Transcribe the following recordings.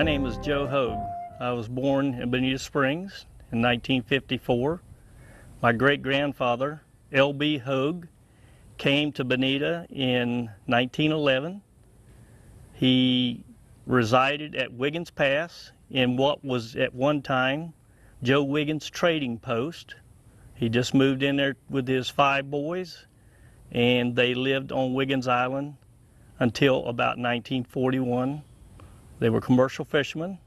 My name is Joe Hogue. I was born in Bonita Springs in 1954. My great-grandfather, L.B. Hogue, came to Bonita in 1911. He resided at Wiggins Pass in what was at one time Joe Wiggins' trading post. He just moved in there with his 5 boys, and they lived on Wiggins Island until about 1941. They were commercial fishermen,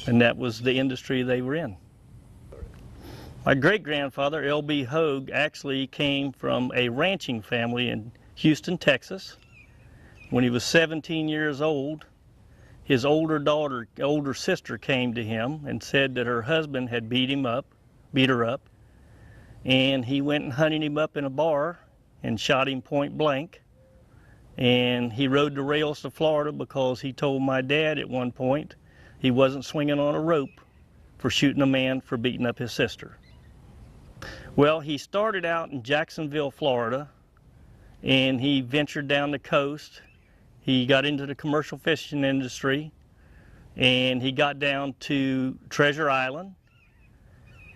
and that was the industry they were in. My great-grandfather, L.B. Hogue, actually came from a ranching family in Houston, Texas. When he was 17 years old, his older sister came to him and said that her husband had beat her up, and he went and hunted him up in a bar and shot him point blank. And he rode the rails to Florida because he told my dad at one point he wasn't swinging on a rope for shooting a man for beating up his sister. Well, he started out in Jacksonville, Florida, and he ventured down the coast. He got into the commercial fishing industry, and he got down to Treasure Island,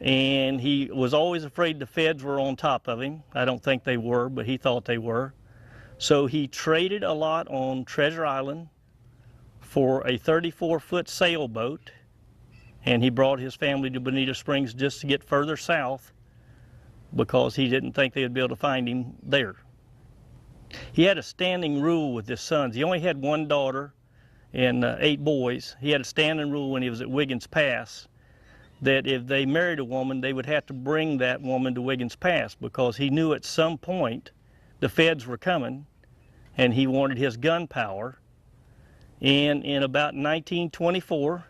and he was always afraid the feds were on top of him. I don't think they were, but he thought they were. So he traded a lot on Treasure Island for a 34-foot sailboat, and he brought his family to Bonita Springs just to get further south because he didn't think they would be able to find him there. He had a standing rule with his sons. He only had 1 daughter and 8 boys. He had a standing rule when he was at Wiggins Pass that if they married a woman, they would have to bring that woman to Wiggins Pass because he knew at some point the feds were coming and he wanted his gun power. And in about 1924,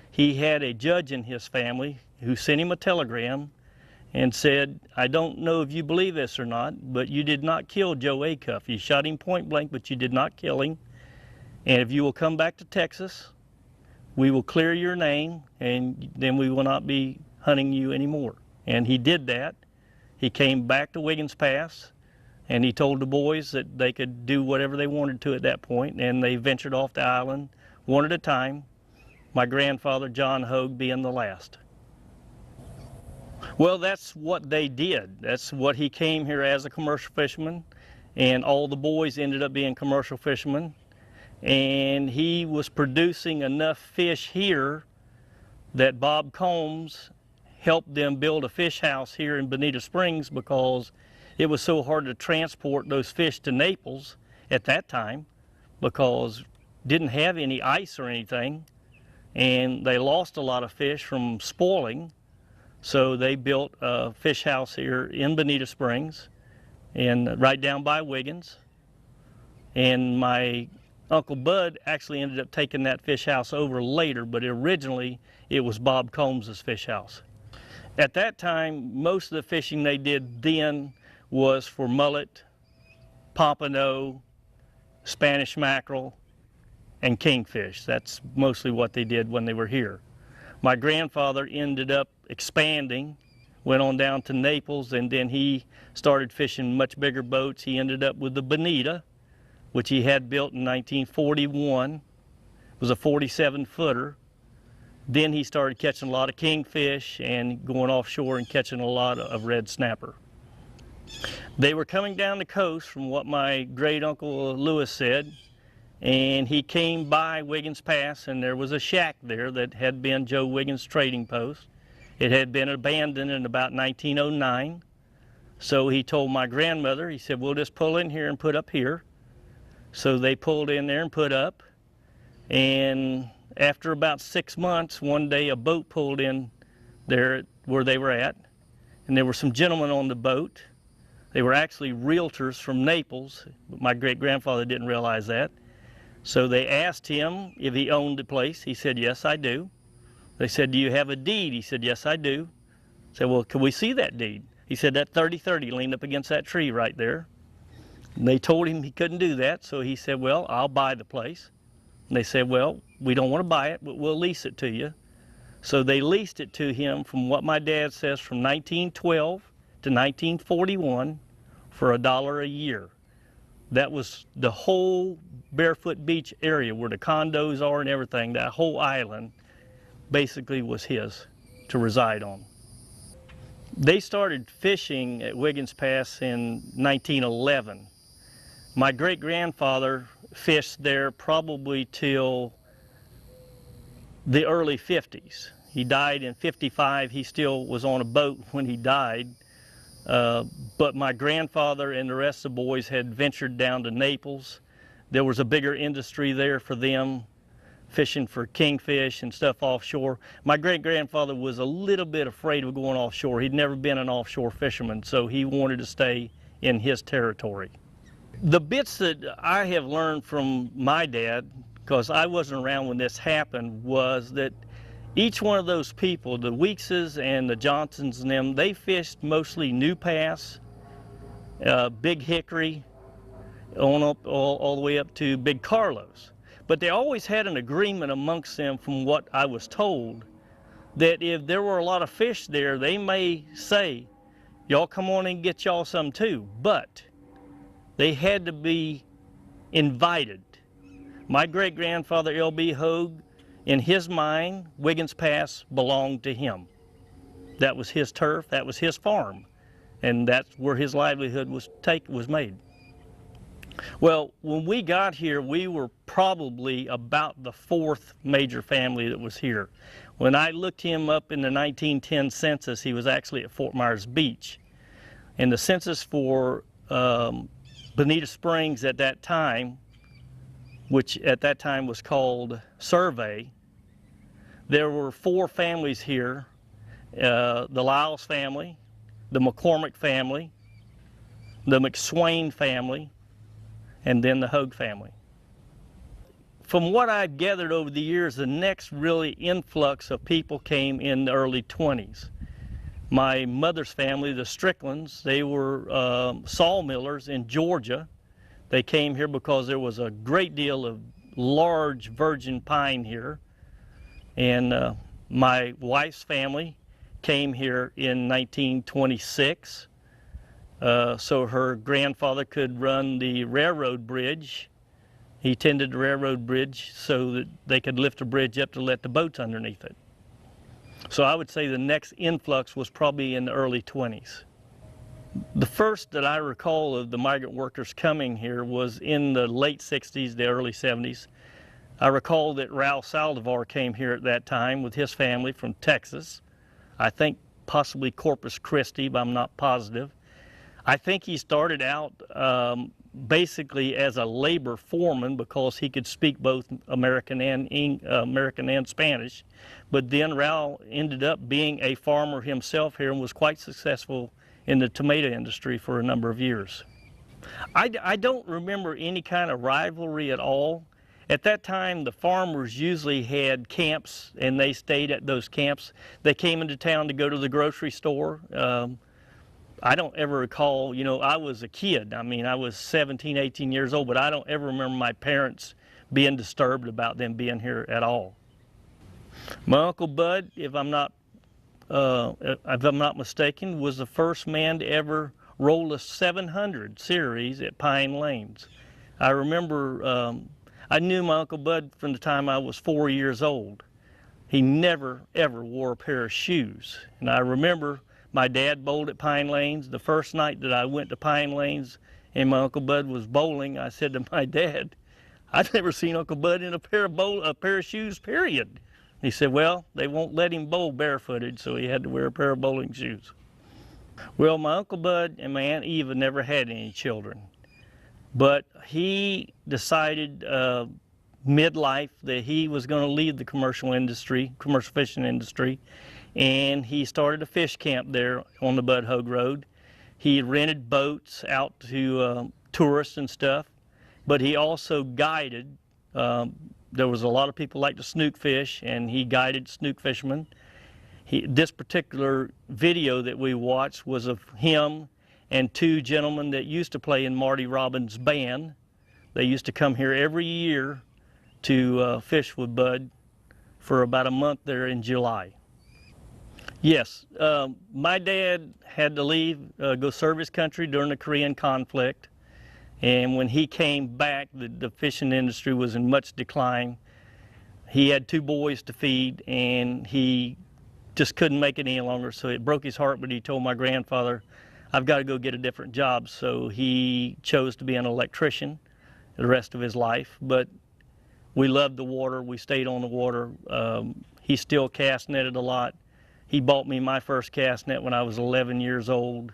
he had a judge in his family who sent him a telegram and said, "I don't know if you believe this or not, but you did not kill Joe Acuff. You shot him point blank, but you did not kill him. And if you will come back to Texas, we will clear your name, and then we will not be hunting you anymore." And he did that. He came back to Wiggins Pass, and he told the boys that they could do whatever they wanted to at that point, and they ventured off the island one at a time, my grandfather, John Hogue, being the last. Well, that's what they did. That's what he came here as, a commercial fisherman, and all the boys ended up being commercial fishermen. And he was producing enough fish here that Bob Combs helped them build a fish house here in Bonita Springs because it was so hard to transport those fish to Naples at that time because didn't have any ice or anything, and they lost a lot of fish from spoiling. So they built a fish house here in Bonita Springs and right down by Wiggins. And my Uncle Bud actually ended up taking that fish house over later, but originally it was Bob Combs' fish house. At that time, most of the fishing they did then was for mullet, pompano, Spanish mackerel, and kingfish. That's mostly what they did when they were here. My grandfather ended up expanding, went on down to Naples, and then he started fishing much bigger boats. He ended up with the Bonita, which he had built in 1941. It was a 47-footer. Then he started catching a lot of kingfish and going offshore and catching a lot of red snapper. They were coming down the coast from what my great uncle Lewis said, and he came by Wiggins Pass, and there was a shack there that had been Joe Wiggins' trading post. It had been abandoned in about 1909. So he told my grandmother, he said, "We'll just pull in here and put up here." So they pulled in there and put up, and after about 6 months, one day a boat pulled in there where they were at, and there were some gentlemen on the boat. They were actually realtors from Naples, but my great-grandfather didn't realize that. So they asked him if he owned the place. He said, "Yes, I do." They said, "Do you have a deed?" He said, "Yes, I do." I said, "Well, can we see that deed?" He said, "That 30-30 leaned up against that tree right there." And they told him he couldn't do that, so he said, "Well, I'll buy the place." And they said, "Well, we don't want to buy it, but we'll lease it to you." So they leased it to him, from what my dad says, from 1912 to 1941 for $1 a year. That was the whole Barefoot Beach area where the condos are and everything, that whole island basically was his to reside on. They started fishing at Wiggins Pass in 1911. My great-grandfather fished there probably till the early 50s. He died in 55. He still was on a boat when he died. But my grandfather and the rest of the boys had ventured down to Naples. There was a bigger industry there for them, fishing for kingfish and stuff offshore. My great-grandfather was a little bit afraid of going offshore. He'd never been an offshore fisherman, so he wanted to stay in his territory. The bits that I have learned from my dad, because I wasn't around when this happened, was that each one of those people, the Weekses and the Johnsons and them, they fished mostly New Pass, Big Hickory, on up all the way up to Big Carlos. But they always had an agreement amongst them, from what I was told, that if there were a lot of fish there, they may say, y'all come on and get y'all some too. But they had to be invited. My great-grandfather, L.B. Hogue, in his mind, Wiggins Pass belonged to him. That was his turf, that was his farm, and that's where his livelihood was made. Well, when we got here, we were probably about the fourth major family that was here. When I looked him up in the 1910 census, he was actually at Fort Myers Beach. And the census for Bonita Springs at that time, which at that time was called Survey, there were 4 families here, the Lyles family, the McCormick family, the McSwain family, and then the Hogue family. From what I've gathered over the years, the next really influx of people came in the early 20s. My mother's family, the Stricklands, they were sawmillers in Georgia. They came here because there was a great deal of large virgin pine here. And my wife's family came here in 1926. So her grandfather could run the railroad bridge. He tended the railroad bridge so that they could lift the bridge up to let the boats underneath it. So I would say the next influx was probably in the early 20s. The first that I recall of the migrant workers coming here was in the late 60s, the early 70s. I recall that Ralph Saldivar came here at that time with his family from Texas. I think possibly Corpus Christi, but I'm not positive. I think he started out basically as a labor foreman because he could speak both American and Spanish. But then Ralph ended up being a farmer himself here and was quite successful in the tomato industry for a number of years. I don't remember any kind of rivalry at all. At that time, the farmers usually had camps, and they stayed at those camps. They came into town to go to the grocery store. I don't ever recall, you know, I was a kid. I mean, I was 17, 18 years old, but I don't ever remember my parents being disturbed about them being here at all. My Uncle Bud, if I'm not mistaken, was the first man to ever roll a 700 series at Pine Lanes. I remember, I knew my Uncle Bud from the time I was 4 years old. He never, ever wore a pair of shoes. And I remember my dad bowled at Pine Lanes. The first night that I went to Pine Lanes and my Uncle Bud was bowling, I said to my dad, I've never seen Uncle Bud in a pair of shoes, period. He said, well, they won't let him bowl barefooted, so he had to wear a pair of bowling shoes. Well, my Uncle Bud and my Aunt Eva never had any children, but he decided midlife that he was going to leave the commercial fishing industry, and he started a fish camp there on the Bud Hogue Road. He rented boats out to tourists and stuff, but he also guided. There was a lot of people like to snook fish, and he guided snook fishermen. This particular video that we watched was of him and 2 gentlemen that used to play in Marty Robbins' band. They used to come here every year to fish with Bud for about a month there in July. Yes, my dad had to leave, go serve his country during the Korean conflict, And when he came back, the fishing industry was in much decline. He had 2 boys to feed, and he just couldn't make it any longer, so it broke his heart, but he told my grandfather, I've got to go get a different job. So he chose to be an electrician the rest of his life, but we loved the water. We stayed on the water. He still cast netted a lot. He bought me my first cast net when I was 11 years old.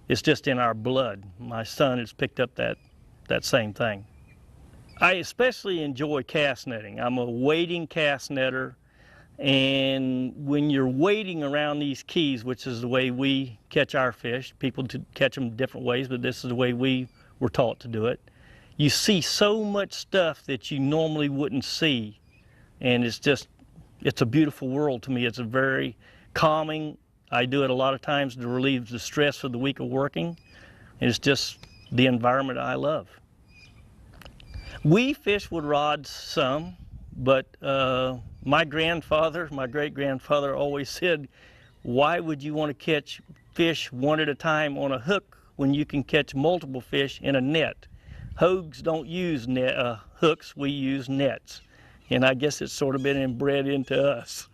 It's just in our blood. My son has picked up that same thing. I especially enjoy cast netting. I'm a wading cast netter, and when you're wading around these keys, which is the way we catch our fish, people catch them different ways, but this is the way we were taught to do it. You see so much stuff that you normally wouldn't see, and it's a beautiful world to me. It's a very calming. I do it a lot of times to relieve the stress of the week of working, and it's just the environment I love. We fish with rods some, but my great-grandfather always said, why would you want to catch fish one at a time on a hook when you can catch multiple fish in a net? Hogues don't use hooks, we use nets. And I guess it's sort of been inbred into us.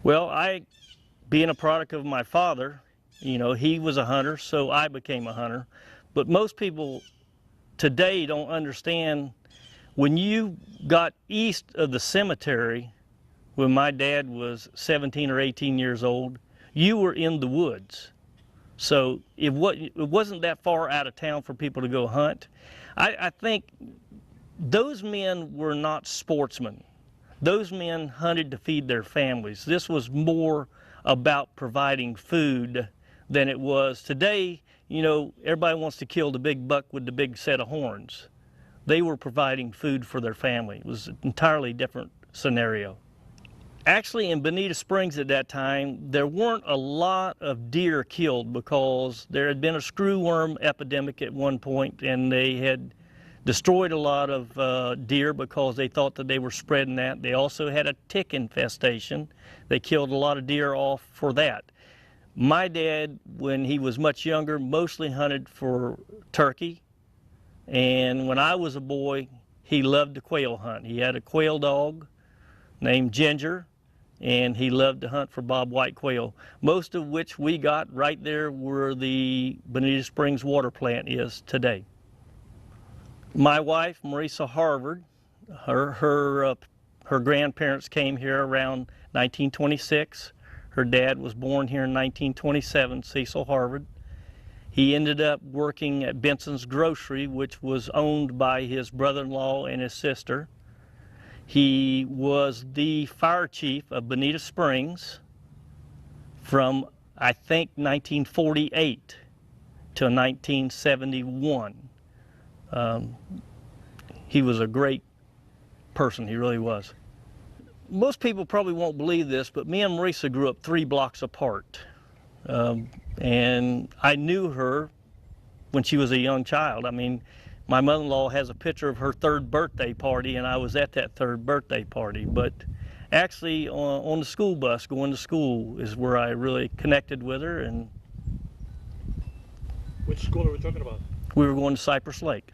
Well, being a product of my father, you know, he was a hunter, so I became a hunter. But most people today don't understand, when you got east of the cemetery, when my dad was 17 or 18 years old, you were in the woods. So it wasn't that far out of town for people to go hunt. I think those men were not sportsmen. Those men hunted to feed their families. This was more about providing food than it was today. You know, everybody wants to kill the big buck with the big set of horns. They were providing food for their family. It was an entirely different scenario. Actually, in Bonita Springs at that time, there weren't a lot of deer killed because there had been a screwworm epidemic at one point, and they had destroyed a lot of deer because they thought that they were spreading that. They also had a tick infestation. They killed a lot of deer off for that. My dad, when he was much younger, mostly hunted for turkey. And when I was a boy, he loved to quail hunt. He had a quail dog named Ginger, and he loved to hunt for bobwhite quail, most of which we got right there where the Bonita Springs water plant is today. My wife, Marisa Harvard, her grandparents came here around 1926. Her dad was born here in 1927, Cecil Harvard. He ended up working at Benson's Grocery, which was owned by his brother-in-law and his sister. He was the fire chief of Bonita Springs from, I think, 1948 to 1971. He was a great person, he really was. Most people probably won't believe this, but me and Marisa grew up 3 blocks apart. And I knew her when she was a young child. I mean, my mother-in-law has a picture of her 3rd birthday party, and I was at that 3rd birthday party. But actually, on the school bus going to school is where I really connected with her. And which school are we talking about? We were going to Cypress Lake.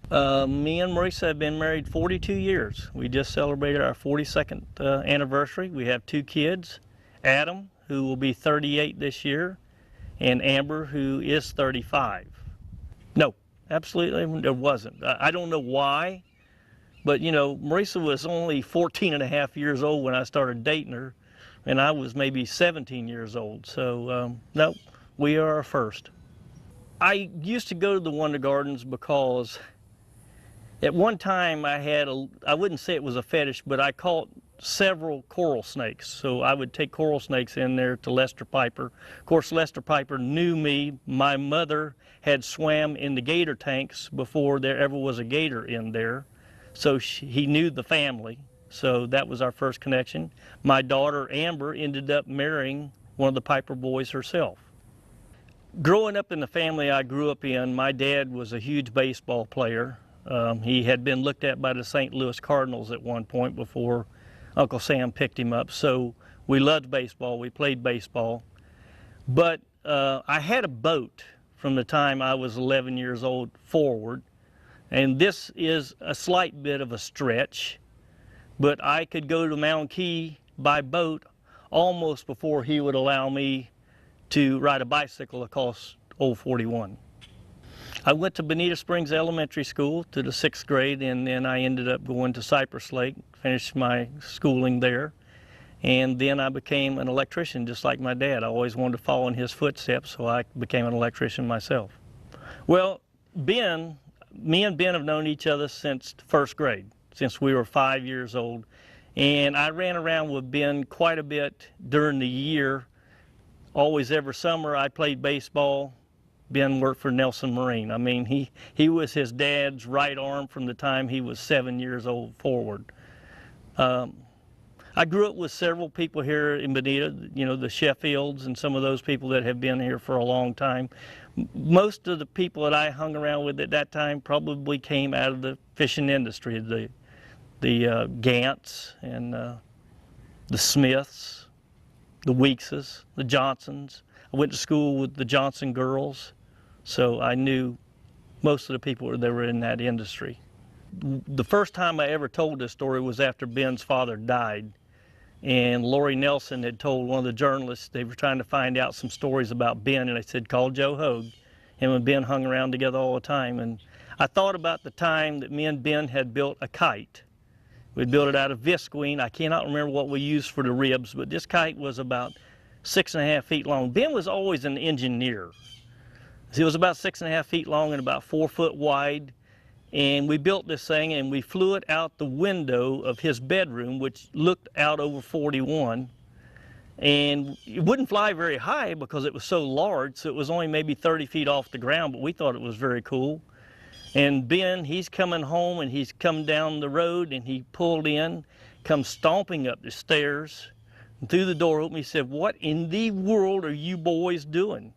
Me and Marisa have been married 42 years. We just celebrated our 42nd anniversary. We have 2 kids, Adam, who will be 38 this year, and Amber, who is 35. No, absolutely there wasn't. I don't know why, but you know, Marisa was only 14 and a half years old when I started dating her, and I was maybe 17 years old. So no, we are our first. I used to go to the Wonder Gardens because at one time I wouldn't say it was a fetish, but I caught several coral snakes. So I would take coral snakes in there to Lester Piper. Of course, Lester Piper knew me. My mother had swam in the gator tanks before there ever was a gator in there. So he knew the family. So that was our first connection. My daughter, Amber, ended up marrying one of the Piper boys herself. Growing up in the family I grew up in, my dad was a huge baseball player. He had been looked at by the St. Louis Cardinals at one point before Uncle Sam picked him up. So we loved baseball, we played baseball. But I had a boat from the time I was 11 years old forward. And this is a slight bit of a stretch, but I could go to Mound Key by boat almost before he would allow me to ride a bicycle across Old 41. I went to Bonita Springs Elementary School to the 6th grade, and then I ended up going to Cypress Lake, finished my schooling there. And then I became an electrician just like my dad. I always wanted to follow in his footsteps, so I became an electrician myself. Well, me and Ben have known each other since 1st grade, since we were 5 years old. And I ran around with Ben quite a bit during the year. Always every summer I played baseball. Ben worked for Nelson Marine. I mean, he was his dad's right arm from the time he was 7 years old forward. I grew up with several people here in Bonita, you know, the Sheffields and some of those people that have been here for a long time. Most of the people that I hung around with at that time probably came out of the fishing industry, the Gants and the Smiths, the Weekses, the Johnsons. I went to school with the Johnson girls, so I knew most of the people that were in that industry. The first time I ever told this story was after Ben's father died. And Lori Nelson had told one of the journalists, they were trying to find out some stories about Ben, and they said, call Joe Hogue. Him and Ben hung around together all the time. And I thought about the time that me and Ben had built a kite. We built it out of visqueen. I cannot remember what we used for the ribs, but this kite was about 6.5 feet long. Ben was always an engineer. He was about 6.5 feet long and about 4 foot wide. And we built this thing and we flew it out the window of his bedroom, which looked out over 41. And it wouldn't fly very high because it was so large, so it was only maybe 30 feet off the ground, but we thought it was very cool. And Ben, he's coming home and he's come down the road and he pulled in, come stomping up the stairs, and through the door open, he said, what in the world are you boys doing?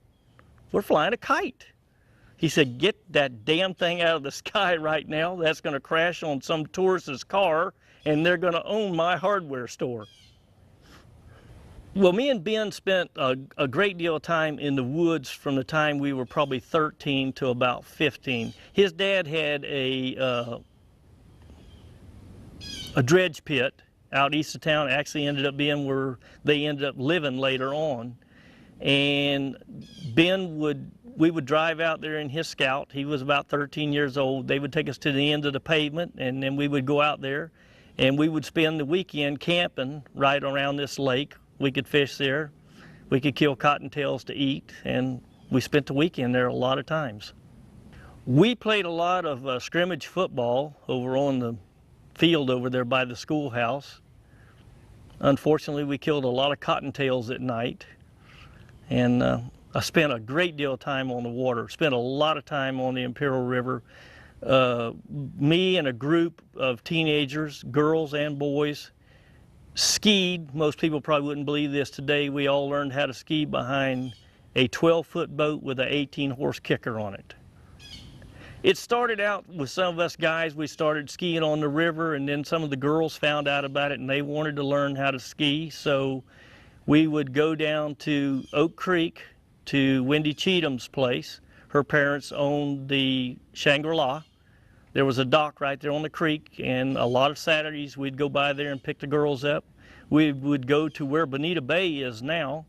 We're flying a kite. He said, get that damn thing out of the sky right now. That's going to crash on some tourist's car, and they're going to own my hardware store. Well, me and Ben spent a great deal of time in the woods from the time we were probably 13 to about 15. His dad had a dredge pit out east of town. It actually ended up being where they ended up living later on. And we would drive out there in his Scout. He was about 13 years old. They would take us to the end of the pavement, and then we would go out there, and we would spend the weekend camping right around this lake. We could fish there. We could kill cottontails to eat, and we spent the weekend there a lot of times. We played a lot of scrimmage football over on the field over there by the schoolhouse. Unfortunately, we killed a lot of cottontails at night. And I spent a great deal of time on the water, spent a lot of time on the Imperial River. Me and a group of teenagers, girls and boys, skied. Most people probably wouldn't believe this today. We all learned how to ski behind a 12-foot boat with an 18-horse kicker on it. It started out with some of us guys. We started skiing on the river, and then some of the girls found out about it and they wanted to learn how to ski. So we would go down to Oak Creek to Wendy Cheatham's place. Her parents owned the Shangri-La. There was a dock right there on the creek, and a lot of Saturdays we'd go by there and pick the girls up. We would go to where Bonita Bay is now.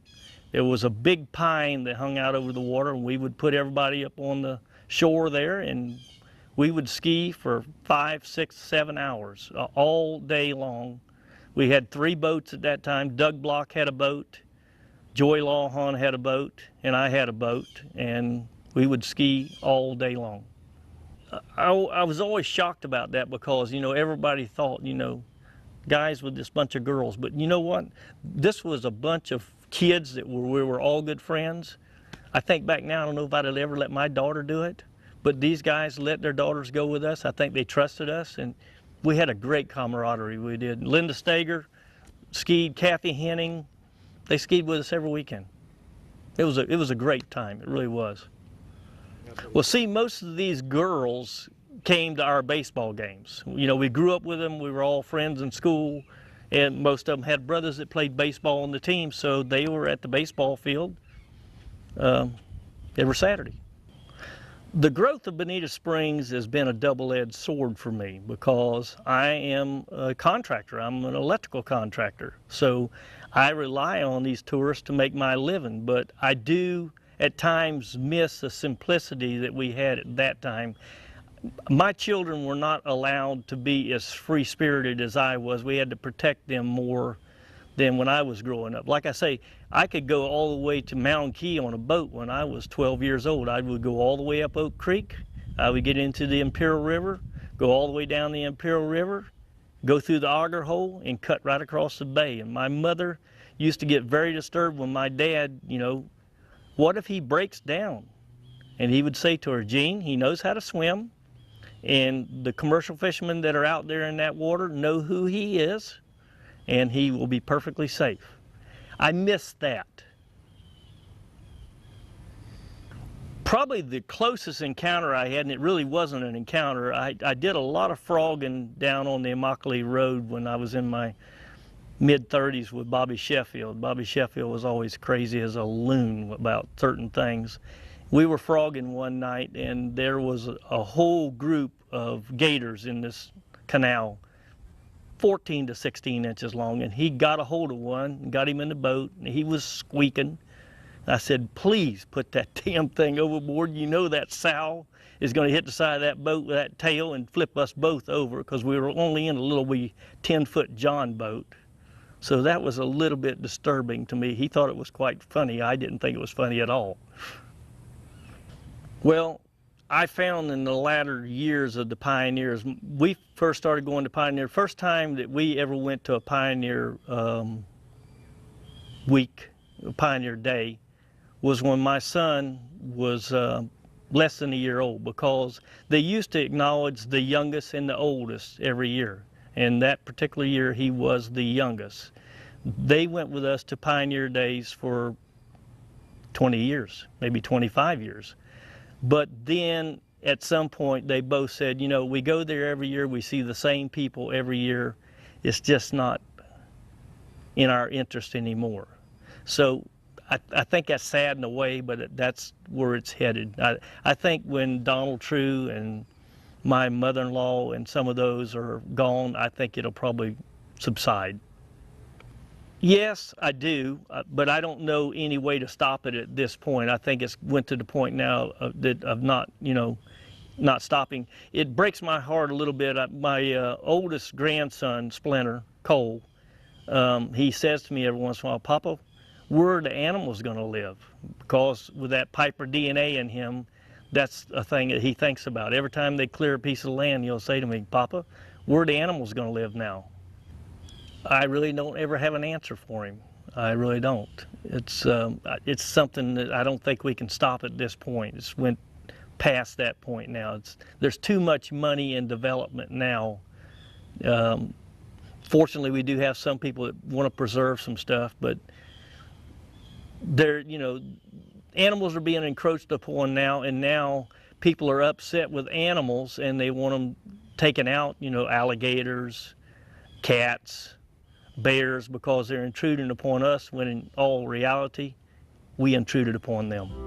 There was a big pine that hung out over the water, and we would put everybody up on the shore there, and we would ski for 5, 6, 7 hours all day long. We had 3 boats at that time. Doug Block had a boat, Joy Lawhon had a boat, and I had a boat, and we would ski all day long. I was always shocked about that because, you know, everybody thought, you know, guys with this bunch of girls. But you know what? This was a bunch of kids that we were all good friends. I think back now, I don't know if I'd have ever let my daughter do it, but these guys let their daughters go with us. I think they trusted us, and we had a great camaraderie. We did. Linda Stager skied, Kathy Henning. They skied with us every weekend. It was a great time. It really was. Well, see, most of these girls came to our baseball games. You know, we grew up with them. We were all friends in school, and most of them had brothers that played baseball on the team, so they were at the baseball field every Saturday. The growth of Bonita Springs has been a double-edged sword for me because I am a contractor. I'm an electrical contractor. So I rely on these tourists to make my living, but I do at times miss the simplicity that we had at that time. My children were not allowed to be as free-spirited as I was. We had to protect them more than when I was growing up. Like I say, I could go all the way to Mountain Key on a boat when I was 12 years old. I would go all the way up Oak Creek. I would get into the Imperial River, go all the way down the Imperial River, go through the auger hole, and cut right across the bay. And my mother used to get very disturbed when my dad, what if he breaks down? And he would say to her, Gene, he knows how to swim, and the commercial fishermen that are out there in that water know who he is, and he will be perfectly safe. I miss that. Probably the closest encounter I had, and it really wasn't an encounter, I did a lot of frogging down on the Immokalee Road when I was in my mid-30s with Bobby Sheffield. Bobby Sheffield was always crazy as a loon about certain things. We were frogging one night, and there was a whole group of gators in this canal, 14 to 16 inches long, and he got a hold of one and got him in the boat, and he was squeaking. I said, please put that damn thing overboard. You know that sow is going to hit the side of that boat with that tail and flip us both over, because we were only in a little wee 10-foot John boat. So that was a little bit disturbing to me. He thought it was quite funny. I didn't think it was funny at all. Well, I found in the latter years of the Pioneers, we first started going to Pioneer. First time that we ever went to a Pioneer week, a Pioneer Day, was when my son was less than a year old, because they used to acknowledge the youngest and the oldest every year. And that particular year, he was the youngest. They went with us to Pioneer Days for 20 years, maybe 25 years. But then at some point they both said, we go there every year, we see the same people every year. It's just not in our interest anymore. So I think that's sad in a way, but that's where it's headed. I think when Donald True and my mother-in-law and some of those are gone, I think it'll probably subside. Yes, I do, but I don't know any way to stop it at this point. I think it's went to the point now of not, not stopping. It breaks my heart a little bit. My oldest grandson, Splinter Cole, he says to me every once in a while, Papa, where are the animals going to live? Because with that Piper DNA in him, that's a thing that he thinks about. Every time they clear a piece of land, he'll say to me, Papa, where are the animals going to live now? I really don't ever have an answer for him. I really don't. It's something that I don't think we can stop at this point. It's went past that point now. There's too much money in development now. Fortunately, we do have some people that want to preserve some stuff, but animals are being encroached upon now, and now people are upset with animals and they want them taken out, alligators, cats, bears, because they're intruding upon us, when in all reality, we intruded upon them.